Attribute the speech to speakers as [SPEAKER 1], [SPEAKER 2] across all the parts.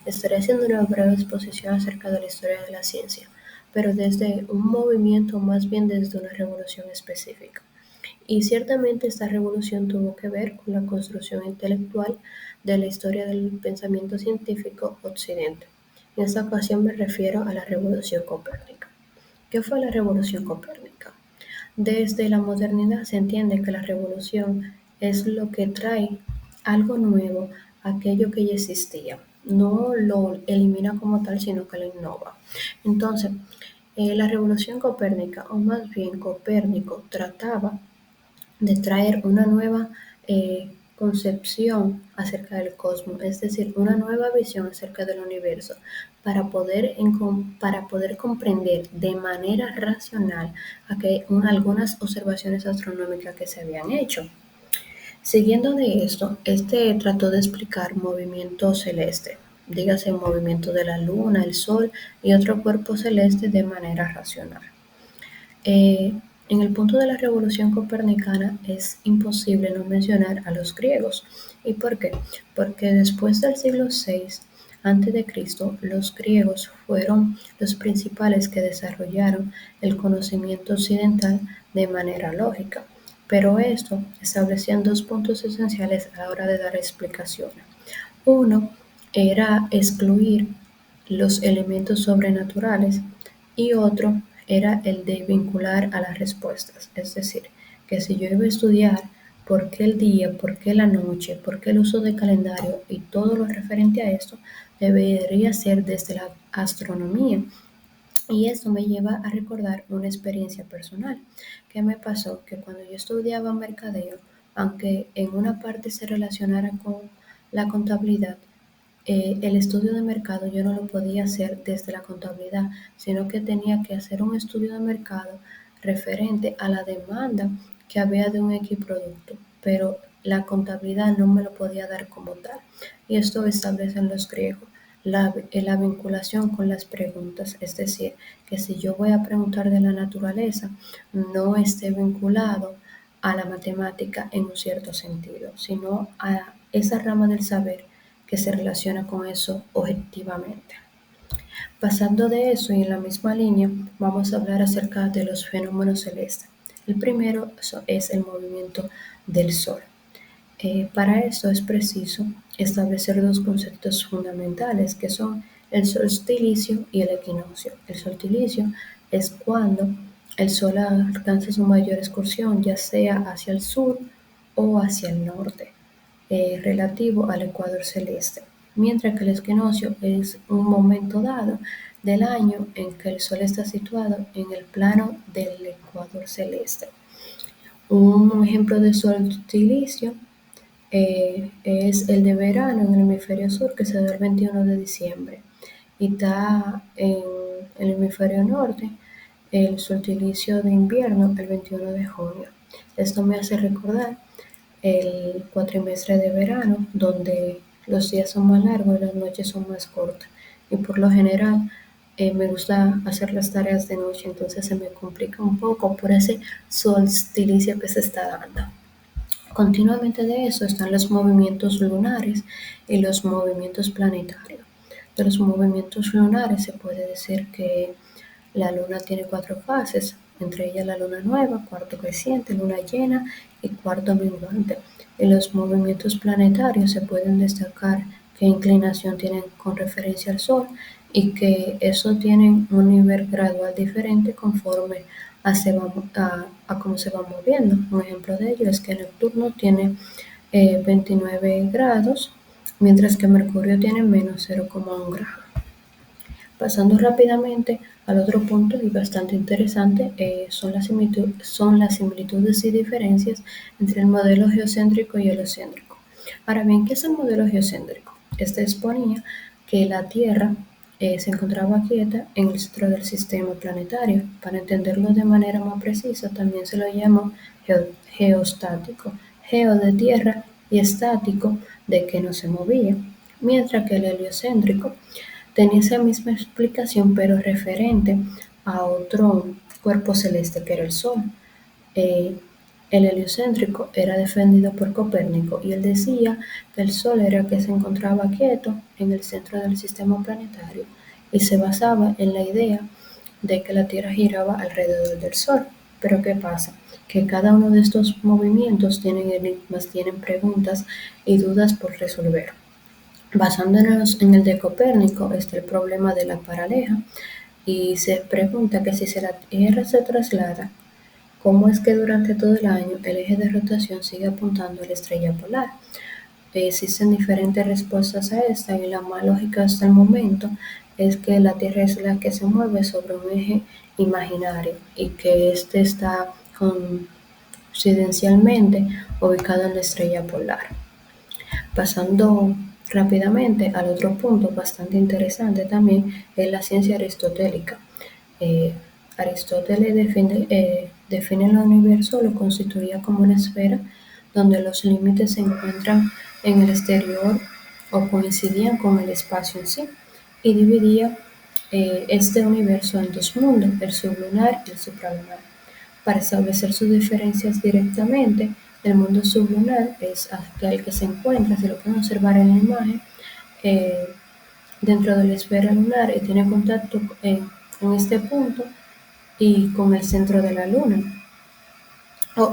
[SPEAKER 1] Estaré haciendo una breve exposición acerca de la historia de la ciencia, pero desde un movimiento, más bien desde una revolución específica. Y ciertamente esta revolución tuvo que ver con la construcción intelectual de la historia del pensamiento científico occidente. En esta ocasión me refiero a la Revolución Copérnica. ¿Qué fue la Revolución Copérnica? Desde la modernidad se entiende que la revolución es lo que trae algo nuevo, aquello que ya existía. No lo elimina como tal, sino que lo innova. Entonces, la revolución copérnica, o más bien Copérnico, trataba de traer una nueva concepción acerca del cosmos, es decir, una nueva visión acerca del universo, para poder comprender de manera racional algunas observaciones astronómicas que se habían hecho. Siguiendo de esto, este trató de explicar movimiento celeste, dígase movimiento de la luna, el sol y otro cuerpo celeste de manera racional. Eh, en el punto de la revolución copernicana es imposible no mencionar a los griegos. ¿Y por qué? Porque después del siglo VI a.C., los griegos fueron los principales que desarrollaron el conocimiento occidental de manera lógica. Pero esto establecían dos puntos esenciales a la hora de dar explicaciones. Uno era excluir los elementos sobrenaturales y otro era el de vincular a las respuestas. Es decir, que si yo iba a estudiar por qué el día, por qué la noche, por qué el uso de calendario y todo lo referente a esto, debería ser desde la astronomía. Y esto me lleva a recordar una experiencia personal que me pasó que cuando yo estudiaba mercadeo, aunque en una parte se relacionara con la contabilidad, el estudio de mercado yo no lo podía hacer desde la contabilidad, sino que tenía que hacer un estudio de mercado referente a la demanda que había de un X producto, pero la contabilidad no me lo podía dar como tal. Y esto establecen los griegos, la vinculación con las preguntas, es decir, que si yo voy a preguntar de la naturaleza, no esté vinculado a la matemática en un cierto sentido, sino a esa rama del saber que se relaciona con eso objetivamente. Pasando de eso y en la misma línea, vamos a hablar acerca de los fenómenos celestes. El primero es el movimiento del Sol. Para esto es preciso establecer dos conceptos fundamentales que son el solsticio y el equinoccio. El solsticio es cuando el Sol alcanza su mayor excursión, ya sea hacia el sur o hacia el norte, relativo al ecuador celeste, mientras que el equinoccio es un momento dado del año en que el Sol está situado en el plano del ecuador celeste. Un ejemplo de solsticio es el de verano en el hemisferio sur, que se da el 21 de diciembre, y está en el hemisferio norte el solsticio de invierno el 21 de junio. Esto me hace recordar el cuatrimestre de verano, donde los días son más largos y las noches son más cortas. Y por lo general me gusta hacer las tareas de noche, entonces se me complica un poco por ese solsticio que se está dando. Continuamente de eso están los movimientos lunares y los movimientos planetarios. De los movimientos lunares se puede decir que la luna tiene 4 fases, entre ellas la luna nueva, cuarto creciente, luna llena y cuarto menguante. En los movimientos planetarios se pueden destacar qué inclinación tienen con referencia al Sol y que eso tiene un nivel gradual diferente conforme a cómo se va moviendo. Un ejemplo de ello es que Neptuno tiene 29 grados, mientras que Mercurio tiene menos 0,1 grado. Pasando rápidamente al otro punto y bastante interesante, son las similitudes y diferencias entre el modelo geocéntrico y heliocéntrico. Ahora bien, ¿qué es el modelo geocéntrico? Este exponía que la Tierra se encontraba quieta en el centro del sistema planetario. Para entenderlo de manera más precisa, también se lo llama geostático, geo de tierra y estático de que no se movía, mientras que el heliocéntrico tenía esa misma explicación, pero referente a otro cuerpo celeste que era el Sol. Eh, El heliocéntrico era defendido por Copérnico y él decía que el Sol era el que se encontraba quieto en el centro del sistema planetario y se basaba en la idea de que la Tierra giraba alrededor del Sol. Pero ¿qué pasa? Que cada uno de estos movimientos tienen enigmas, tienen preguntas y dudas por resolver. Basándonos en el de Copérnico está el problema de la paraleja y se pregunta que si la Tierra se traslada, ¿cómo es que durante todo el año el eje de rotación sigue apuntando a la estrella polar? Existen diferentes respuestas a esta y la más lógica hasta el momento es que la Tierra es la que se mueve sobre un eje imaginario y que este está coincidencialmente ubicado en la estrella polar. Pasando rápidamente al otro punto bastante interesante también es la ciencia aristotélica. Eh, Aristóteles define el universo, lo constituía como una esfera donde los límites se encuentran en el exterior o coincidían con el espacio en sí, y dividía este universo en dos mundos, el sublunar y el supralunar. Para establecer sus diferencias directamente, el mundo sublunar es aquel que se encuentra, si lo pueden observar en la imagen, eh, dentro de la esfera lunar y tiene contacto en este punto y con el centro de la Luna,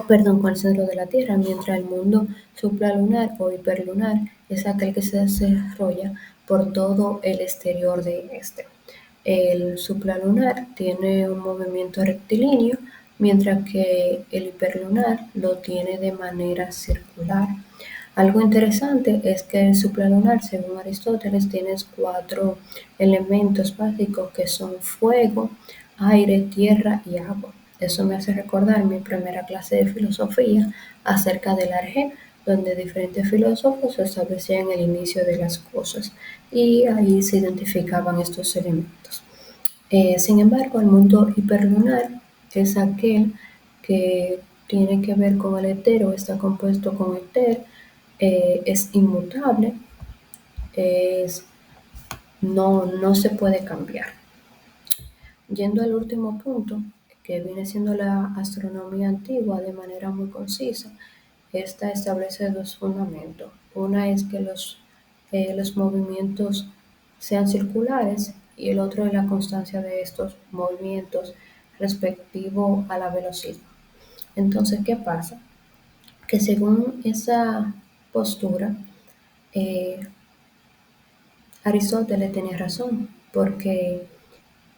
[SPEAKER 1] perdón, con el centro de la Tierra, mientras el mundo supralunar o hiperlunar es aquel que se desarrolla por todo el exterior de este. El supralunar tiene un movimiento rectilíneo, mientras que el hiperlunar lo tiene de manera circular. Algo interesante es que el supralunar, según Aristóteles, tiene cuatro elementos básicos que son fuego, aire, tierra y agua. Eso me hace recordar mi primera clase de filosofía acerca del Arjé, donde diferentes filósofos establecían el inicio de las cosas y ahí se identificaban estos elementos. Sin embargo, el mundo hiperlunar es aquel que tiene que ver con el ether o está compuesto con ether, es inmutable, es, no se puede cambiar. Yendo al último punto, que viene siendo la astronomía antigua de manera muy concisa, esta establece dos fundamentos. Una es que los movimientos sean circulares y el otro es la constancia de estos movimientos respectivo a la velocidad. Entonces, ¿qué pasa? Que según esa postura, eh, Aristóteles tenía razón, porque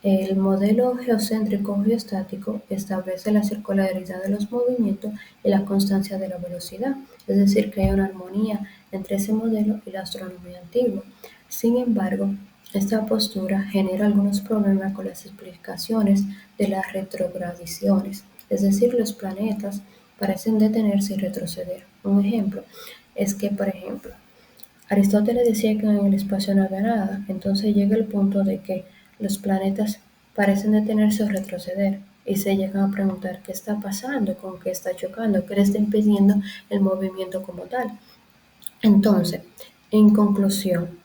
[SPEAKER 1] el modelo geocéntrico geostático establece la circularidad de los movimientos y la constancia de la velocidad, es decir, que hay una armonía entre ese modelo y la astronomía antigua. Sin embargo, esta postura genera algunos problemas con las explicaciones de las retrogradaciones, es decir, los planetas parecen detenerse y retroceder. Un ejemplo es que, por ejemplo, Aristóteles decía que en el espacio no había nada, entonces llega el punto de que los planetas parecen detenerse o retroceder y se llegan a preguntar qué está pasando, con qué está chocando, qué le está impidiendo el movimiento como tal. Entonces, en conclusión,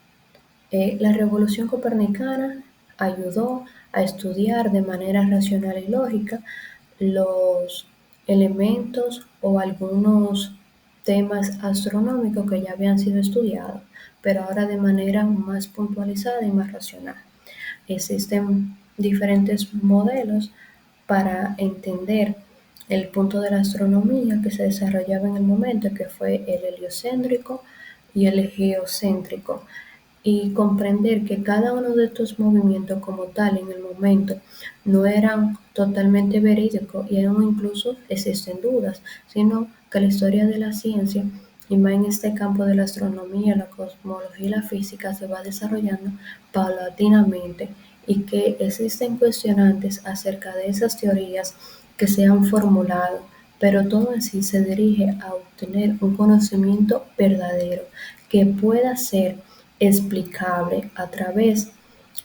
[SPEAKER 1] la revolución copernicana ayudó a estudiar de manera racional y lógica los elementos o algunos temas astronómicos que ya habían sido estudiados, pero ahora de manera más puntualizada y más racional. Existen diferentes modelos para entender el punto de la astronomía que se desarrollaba en el momento, que fue el heliocéntrico y el geocéntrico, y comprender que cada uno de estos movimientos como tal en el momento no eran totalmente verídicos y aún incluso existen dudas, sino que la historia de la ciencia y más en este campo de la astronomía, la cosmología y la física se va desarrollando paulatinamente y que existen cuestionantes acerca de esas teorías que se han formulado, pero todo en sí se dirige a obtener un conocimiento verdadero que pueda ser explicable a través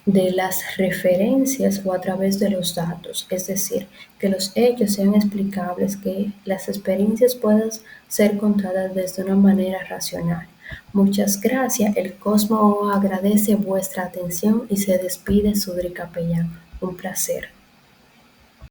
[SPEAKER 1] de las referencias o a través de los datos, es decir, que los hechos sean explicables, que las experiencias puedan ser contadas desde una manera racional. Muchas gracias, el Cosmo agradece vuestra atención y se despide Sudri Capellán. Un placer.